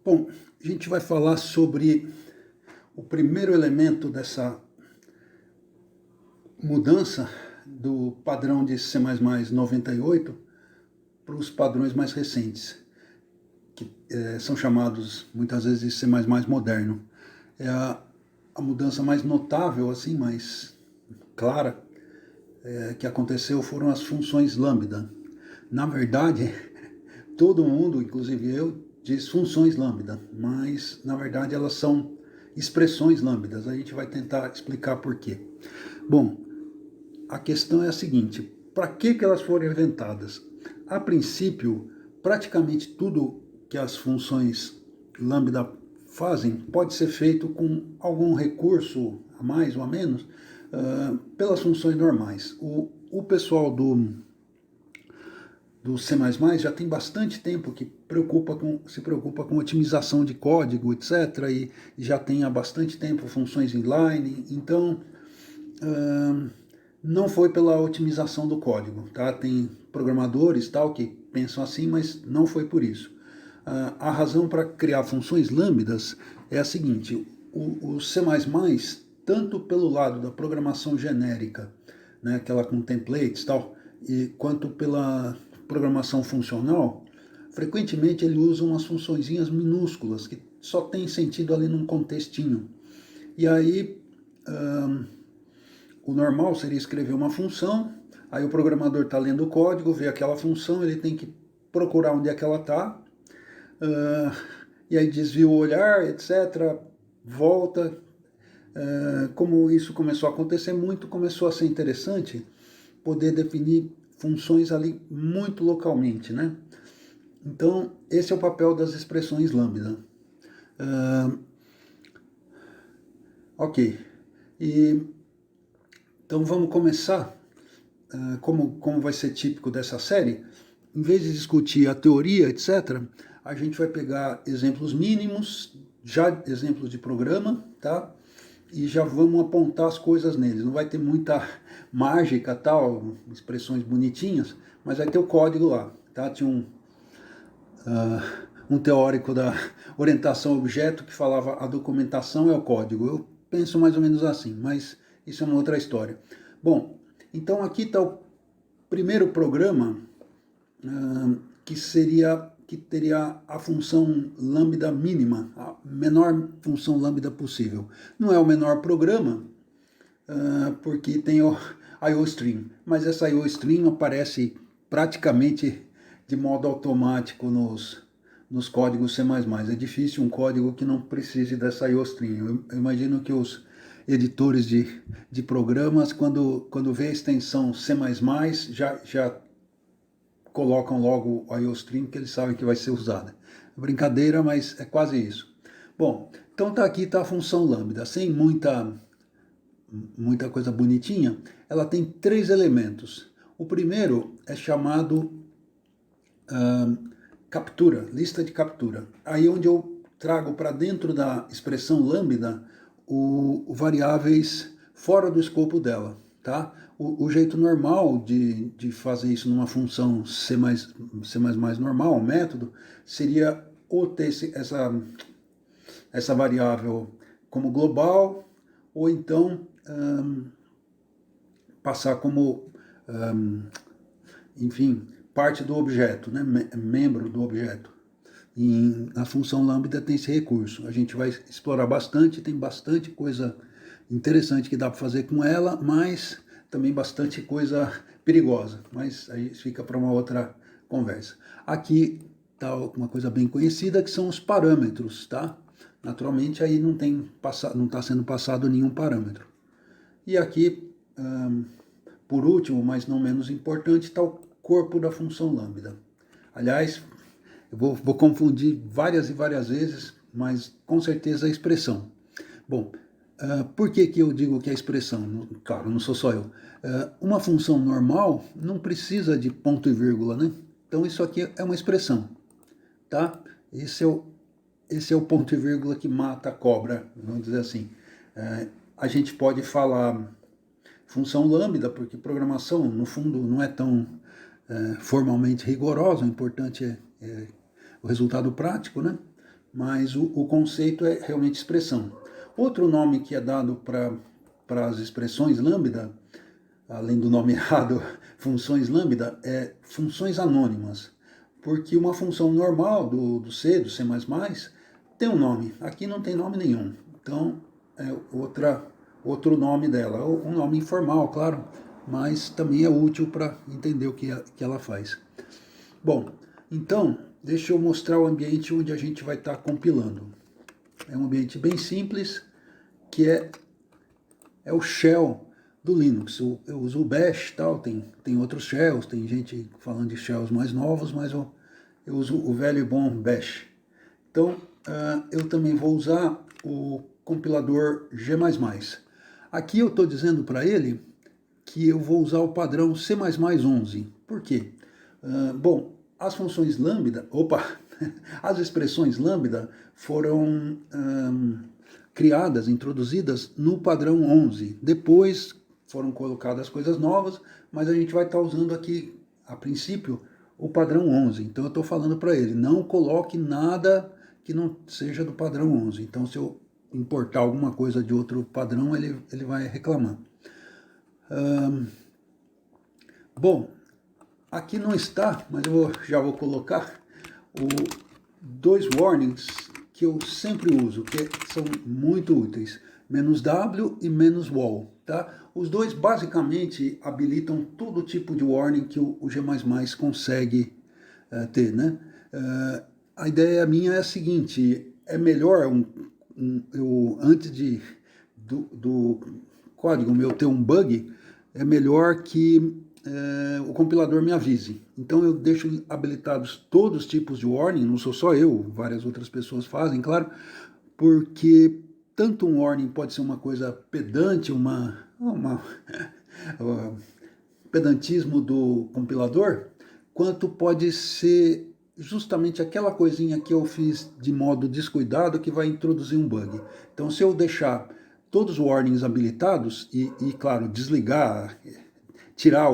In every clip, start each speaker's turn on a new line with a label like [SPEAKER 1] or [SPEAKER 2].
[SPEAKER 1] Bom, a gente vai falar sobre o primeiro elemento dessa mudança do padrão de C++ 98 para os padrões mais recentes, que são chamados muitas vezes de C++ moderno. É a mudança mais notável, assim, mais clara, que aconteceu foram as funções lambda. Na verdade, todo mundo, inclusive eu, diz funções lambda, mas na verdade elas são expressões lambdas. A gente vai tentar explicar por quê. Bom, a questão é a seguinte: para que elas foram inventadas? A princípio, praticamente tudo que as funções lambda fazem pode ser feito com algum recurso a mais ou a menos pelas funções normais. O pessoal do C++ já tem bastante tempo que se preocupa com otimização de código, etc. E já tem há bastante tempo funções inline. Então, não foi pela otimização do código. Tá? Tem programadores tal que pensam assim, mas não foi por isso. A razão para criar funções lambdas é a seguinte: o C++, tanto pelo lado da programação genérica, né, aquela com templates e tal, quanto pela programação funcional, frequentemente ele usa umas funçõezinhas minúsculas que só tem sentido ali num contextinho. E aí o normal seria escrever uma função, aí o programador está lendo o código, vê aquela função, ele tem que procurar onde é que ela está, e aí desvia o olhar, etc., volta. Como isso começou a acontecer muito, começou a ser interessante poder definir funções ali muito localmente, né? Então, esse é o papel das expressões lambda. Ok. Então vamos começar, como vai ser típico dessa série. Em vez de discutir a teoria, etc., a gente vai pegar exemplos mínimos, já exemplos de programa, tá? E já vamos apontar as coisas neles. Não vai ter muita mágica, tal, expressões bonitinhas, mas vai ter o código lá, tá? Tinha um teórico da orientação a objeto que falava a documentação é o código. Eu penso mais ou menos assim, mas isso é uma outra história. Bom, então aqui está o primeiro programa que teria a função lambda mínima, a menor função lambda possível. Não é o menor programa, porque tem o IOStream, mas essa IOStream aparece praticamente de modo automático nos códigos C++. É difícil um código que não precise dessa IOStream. Eu imagino que os editores de programas, quando vê a extensão C++, já colocam logo o IOStream, que eles sabem que vai ser usada. Brincadeira, mas é quase isso. Bom, então aqui está a função lambda, sem muita coisa bonitinha. Ela tem 3 elementos. O primeiro é chamado captura, lista de captura. Aí onde eu trago para dentro da expressão lambda variáveis fora do escopo dela. Tá? O jeito normal de fazer isso numa função C++ normal, um método, seria ou ter essa variável como global, ou então passar como, enfim, parte do objeto, né? Membro do objeto. E na função lambda tem esse recurso. A gente vai explorar bastante, tem bastante coisa interessante que dá para fazer com ela, mas também bastante coisa perigosa. Mas aí fica para uma outra conversa. Aqui está uma coisa bem conhecida, que são os parâmetros, tá? Naturalmente aí não está sendo passado nenhum parâmetro. E aqui, por último, mas não menos importante, está o corpo da função lambda. Aliás, eu vou confundir várias e várias vezes, mas com certeza a expressão. Bom, por que eu digo que é a expressão? Claro, não sou só eu. Uma função normal não precisa de ponto e vírgula, né? Então isso aqui é uma expressão, tá? Esse é o ponto e vírgula que mata a cobra, vamos dizer assim. A gente pode falar função lambda, porque programação, no fundo, não é tão formalmente rigorosa, o importante é o resultado prático, né? mas o conceito é realmente expressão. Outro nome que é dado para as expressões lambda, além do nome errado, funções lambda, é funções anônimas. Porque uma função normal do C, do C++, tem um nome. Aqui não tem nome nenhum. Então, é outro nome dela. Um nome informal, claro, mas também é útil para entender o que ela faz. Bom, então, deixa eu mostrar o ambiente onde a gente vai estar compilando. É um ambiente bem simples, que é o shell do Linux. Eu uso o Bash, tal, tem outros shells, tem gente falando de shells mais novos, mas eu uso o velho e bom Bash. Então, eu também vou usar o compilador G++. Aqui eu estou dizendo para ele que eu vou usar o padrão C++11. Por quê? Bom, as funções lambda, as expressões lambda foram criadas, introduzidas no padrão 11. Depois foram colocadas coisas novas, mas a gente vai estar usando aqui, a princípio, o padrão 11. Então eu estou falando para ele, não coloque nada que não seja do padrão 11. Então se eu importar alguma coisa de outro padrão, ele vai reclamar. Bom, aqui não está, mas eu já vou colocar dois warnings que eu sempre uso, que são muito úteis, "-w" e "-wall", tá? Os dois basicamente habilitam todo tipo de warning que o G++ consegue ter, né? A ideia minha é a seguinte, é melhor antes do código meu ter um bug, é melhor que o compilador me avise. Então eu deixo habilitados todos os tipos de warning, não sou só eu, várias outras pessoas fazem, claro, porque tanto um warning pode ser uma coisa pedante, pedantismo do compilador, quanto pode ser justamente aquela coisinha que eu fiz de modo descuidado que vai introduzir um bug. Então se eu deixar todos os warnings habilitados e claro, desligar, tirar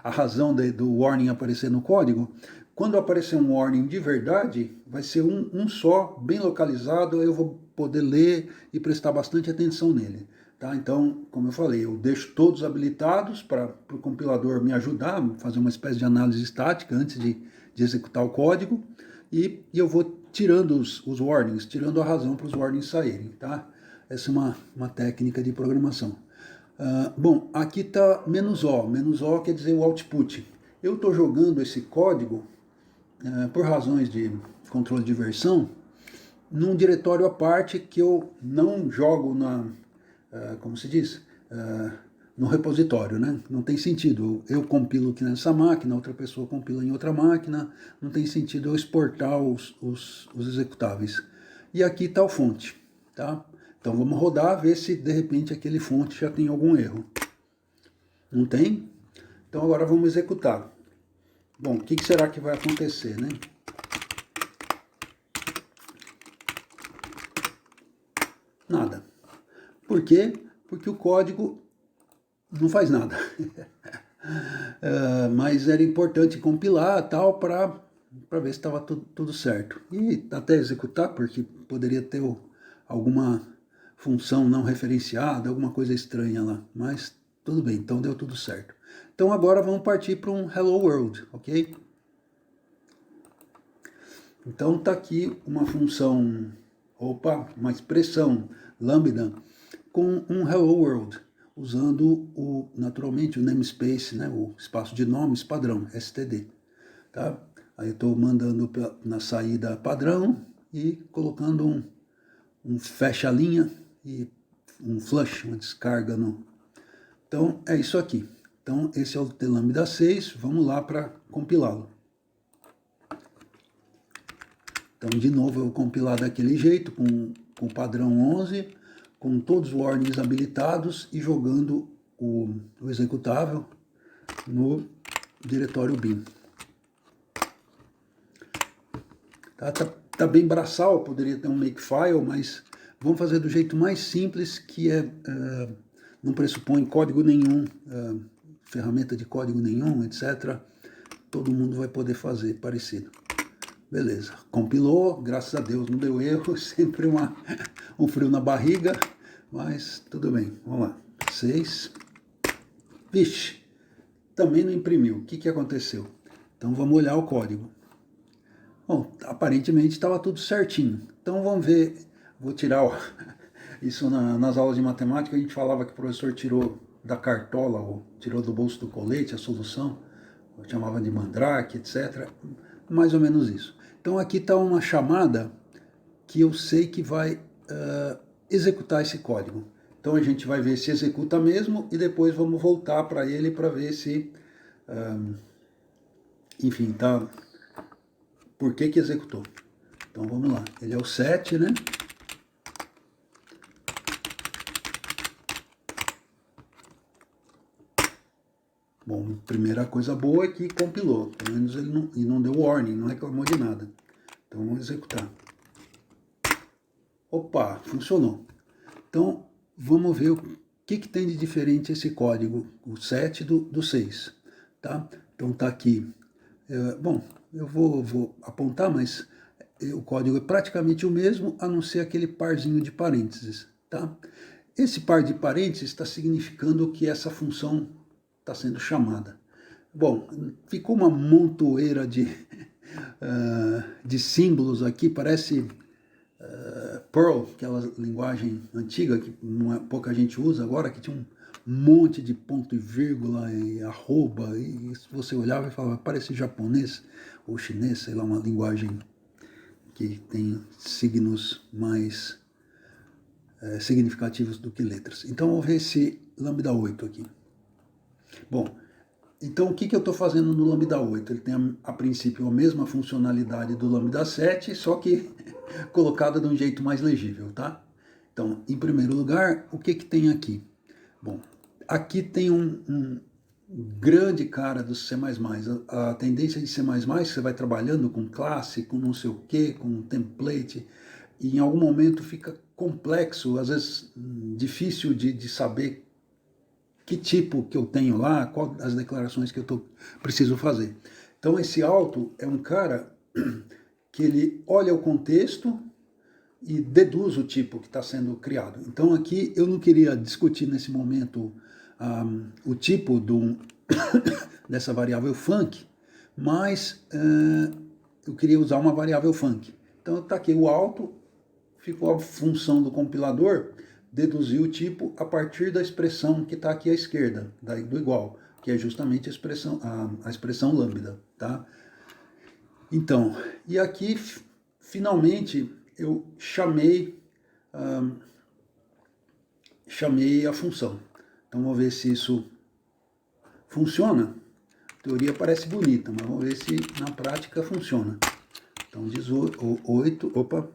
[SPEAKER 1] a razão do warning aparecer no código, quando aparecer um warning de verdade, vai ser um só, bem localizado, eu vou poder ler e prestar bastante atenção nele. Tá? Então, como eu falei, eu deixo todos habilitados para o compilador me ajudar, fazer uma espécie de análise estática antes de executar o código, e eu vou tirando os warnings, tirando a razão para os warnings saírem. Tá? Essa é uma técnica de programação. Bom, aqui está "-o". "-o" quer dizer o output. Eu estou jogando esse código, por razões de controle de versão, num diretório à parte que eu não jogo como se diz? No repositório, né? Não tem sentido. Eu compilo aqui nessa máquina, outra pessoa compila em outra máquina, não tem sentido eu exportar os executáveis. E aqui está o fonte, tá? Então vamos rodar, ver se de repente aquele fonte já tem algum erro. Não tem? Então agora vamos executar. Bom, o que será que vai acontecer, né? Nada. Por quê? Porque o código não faz nada. Mas era importante compilar tal para ver se estava tudo certo. E até executar, porque poderia ter alguma função não referenciada, alguma coisa estranha lá. Mas tudo bem, então deu tudo certo. Então agora vamos partir para um Hello World, ok? Então está aqui uma função, uma expressão lambda com um Hello World, usando naturalmente o namespace, né, o espaço de nomes padrão, std. Tá? Aí eu estou mandando na saída padrão e colocando um fecha linha e um flush, uma descarga no... Então é isso aqui. Então esse é o T-Lambda 6, vamos lá para compilá-lo. Então de novo eu vou compilar daquele jeito, com o padrão 11, com todos os warnings habilitados e jogando o executável no diretório bin. Tá bem braçal, poderia ter um makefile, mas vamos fazer do jeito mais simples, que não pressupõe código nenhum, ferramenta de código nenhum, etc. Todo mundo vai poder fazer parecido. Beleza, compilou, graças a Deus não deu erro, sempre um frio na barriga, mas tudo bem, vamos lá. 6. Vixe, também não imprimiu. O que aconteceu? Então vamos olhar o código. Bom, aparentemente estava tudo certinho. Então vamos ver, vou tirar isso nas aulas de matemática, a gente falava que o professor tirou da cartola, ou tirou do bolso do colete a solução, chamava de mandrake, etc. Mais ou menos isso. Então aqui está uma chamada que eu sei que vai executar esse código. Então a gente vai ver se executa mesmo e depois vamos voltar para ele para ver se, enfim, tá, por que executou. Então vamos lá, ele é o 7, né? Bom, primeira coisa boa é que compilou, pelo menos ele não deu warning, não reclamou de nada. Então vamos executar. Opa, funcionou. Então vamos ver o que tem de diferente esse código, o 7 do 6. Tá? Então tá aqui. Bom, eu vou apontar, mas o código é praticamente o mesmo, a não ser aquele parzinho de parênteses. Tá? Esse par de parênteses está significando que essa função está sendo chamada. Bom, ficou uma montoeira de símbolos aqui, parece Perl, aquela linguagem antiga que pouca gente usa agora, que tinha um monte de ponto e vírgula e arroba, e se você olhava e falava, parece japonês ou chinês, sei lá, uma linguagem que tem signos mais significativos do que letras. Então vamos ver esse lambda 8 aqui. Bom, então o que eu estou fazendo no lambda 8? Ele tem a princípio a mesma funcionalidade do lambda 7, só que colocada de um jeito mais legível, tá? Então, em primeiro lugar, o que tem aqui? Bom, aqui tem um grande cara do C++. A tendência de C++, você vai trabalhando com classe, com não sei o que, com template, e em algum momento fica complexo, às vezes difícil de saber que tipo que eu tenho lá, qual as declarações que eu preciso fazer. Então esse auto é um cara que ele olha o contexto e deduz o tipo que está sendo criado. Então aqui eu não queria discutir nesse momento o tipo dessa variável func, mas eu queria usar uma variável func. Então está aqui o auto, ficou a função do compilador deduzir o tipo a partir da expressão que está aqui à esquerda, do igual, que é justamente a expressão lambda. Tá? Então, e aqui, finalmente, eu chamei a função. Então, vamos ver se isso funciona. A teoria parece bonita, mas vamos ver se na prática funciona. Então, 18, opa,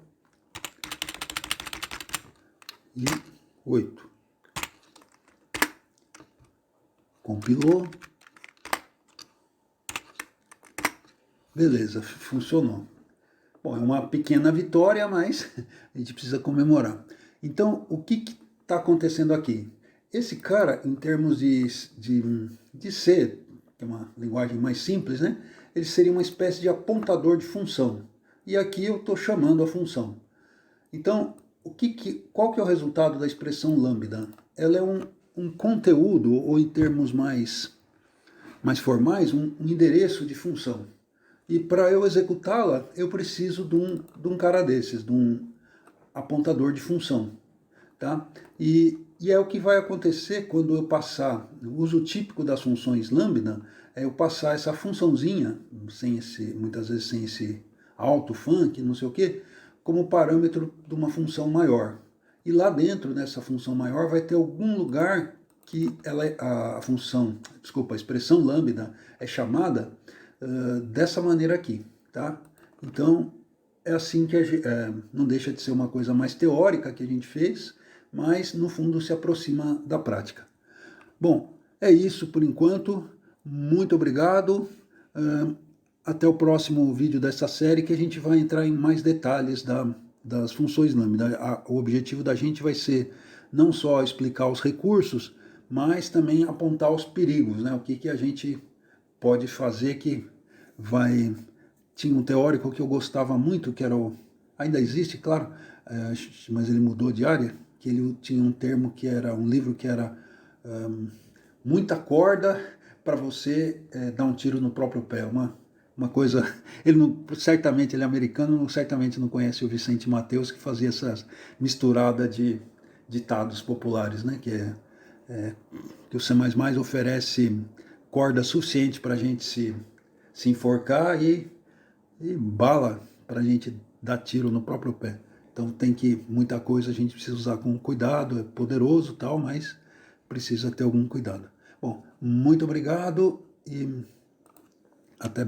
[SPEAKER 1] e 8. Compilou. Beleza, funcionou. Bom, é uma pequena vitória, mas a gente precisa comemorar. Então, o que está acontecendo aqui? Esse cara, em termos de C, que é uma linguagem mais simples, né? Ele seria uma espécie de apontador de função. E aqui eu estou chamando a função. Então, qual que é o resultado da expressão lambda? Ela é um conteúdo, ou em termos mais formais, um endereço de função. E para eu executá-la, eu preciso de um cara desses, de um apontador de função. Tá? E é o que vai acontecer quando eu passar, o uso típico das funções lambda, é eu passar essa funçãozinha, muitas vezes sem esse alto func, não sei o quê, como parâmetro de uma função maior. E lá dentro dessa função maior vai ter algum lugar que a expressão lambda é chamada dessa maneira aqui. Tá? Então, é assim que não deixa de ser uma coisa mais teórica que a gente fez, mas no fundo se aproxima da prática. Bom, é isso por enquanto. Muito obrigado. Até o próximo vídeo dessa série, que a gente vai entrar em mais detalhes das funções lambda. O objetivo da gente vai ser não só explicar os recursos, mas também apontar os perigos, né? O que a gente pode fazer que vai tinha um teórico que eu gostava muito, que era ainda existe, claro, mas ele mudou de área, que ele tinha um termo que era, um livro que era muita corda para você dar um tiro no próprio pé, uma coisa, ele não, certamente ele é americano, certamente não conhece o Vicente Mateus, que fazia essas misturada de ditados populares, né, que o C++ oferece corda suficiente para a gente se enforcar e bala para a gente dar tiro no próprio pé. Então tem que, muita coisa a gente precisa usar com cuidado, é poderoso tal, mas precisa ter algum cuidado. Bom, muito obrigado e até